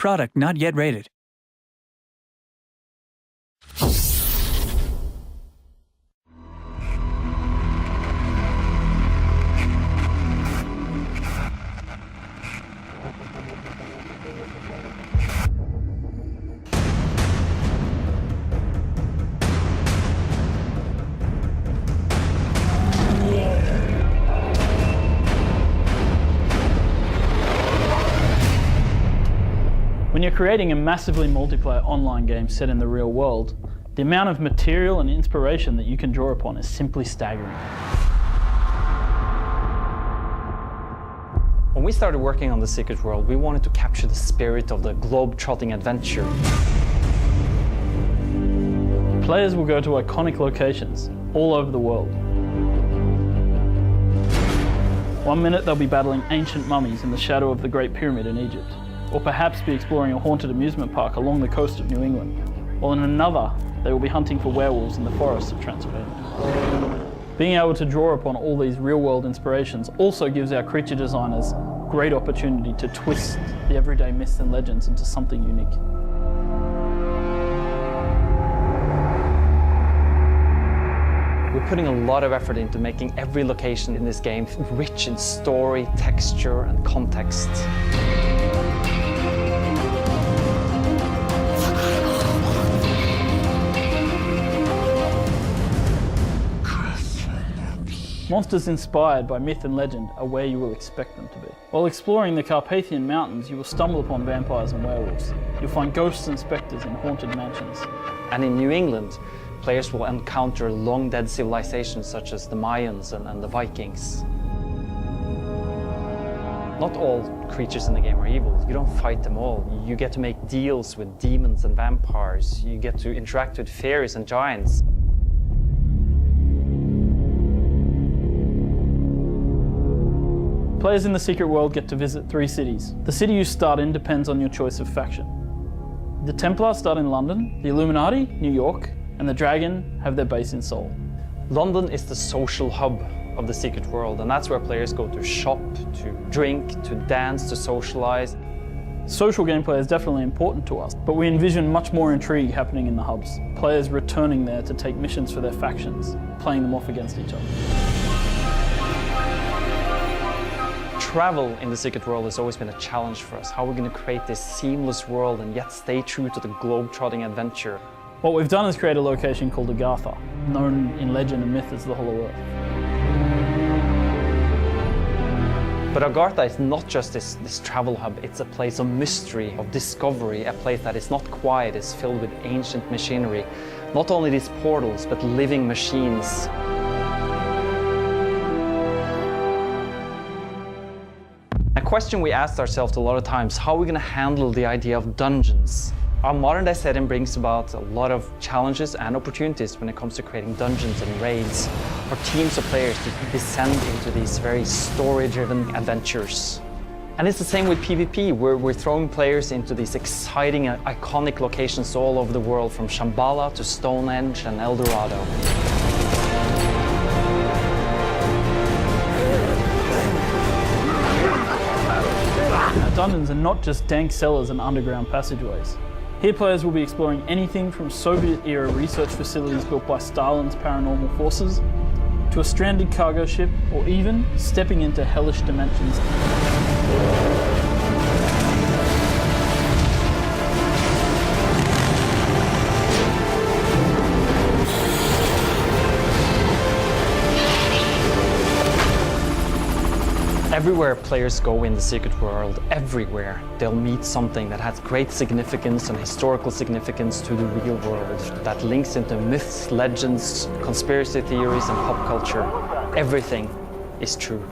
Product not yet rated. When you're creating a massively multiplayer online game set in the real world, the amount of material and inspiration that you can draw upon is simply staggering. When we started working on The Secret World, we wanted to capture the spirit of the globe-trotting adventure. Players will go to iconic locations all over the world. One minute they'll be battling ancient mummies in the shadow of the Great Pyramid in Egypt, or perhaps be exploring a haunted amusement park along the coast of New England, while in another they will be hunting for werewolves in the forests of Transylvania. Being able to draw upon all these real-world inspirations also gives our creature designers great opportunity to twist the everyday myths and legends into something unique. We're putting a lot of effort into making every location in this game rich in story, texture, and context. Monsters inspired by myth and legend are where you will expect them to be. While exploring the Carpathian Mountains, you will stumble upon vampires and werewolves. You'll find ghosts and spectres in haunted mansions. And in New England, players will encounter long-dead civilizations such as the Mayans and the Vikings. Not all creatures in the game are evil. You don't fight them all. You get to make deals with demons and vampires. You get to interact with fairies and giants. Players in The Secret World get to visit 3 cities. The city you start in depends on your choice of faction. The Templar start in London, the Illuminati, New York, and the Dragon have their base in Seoul. London is the social hub of The Secret World, and that's where players go to shop, to drink, to dance, to socialize. Social gameplay is definitely important to us, but we envision much more intrigue happening in the hubs. Players returning there to take missions for their factions, playing them off against each other. Travel in The Secret World has always been a challenge for us. How are we going to create this seamless world and yet stay true to the globe-trotting adventure? What we've done is create a location called Agartha, known in legend and myth as the Hollow Earth. But Agartha is not just this travel hub, it's a place of mystery, of discovery, a place that is not quiet, it's filled with ancient machinery. Not only these portals, but living machines. A question we asked ourselves a lot of times, how are we going to handle the idea of dungeons? Our modern day setting brings about a lot of challenges and opportunities when it comes to creating dungeons and raids for teams of players to descend into these very story-driven adventures. And it's the same with PvP, where we're throwing players into these exciting and iconic locations all over the world, from Shambhala to Stonehenge and El Dorado. Dungeons are not just dank cellars and underground passageways. Here players will be exploring anything from Soviet-era research facilities built by Stalin's paranormal forces, to a stranded cargo ship, or even stepping into hellish dimensions. Everywhere players go in The Secret World, everywhere, they'll meet something that has great significance and historical significance to the real world, that links into myths, legends, conspiracy theories, and pop culture. Everything is true.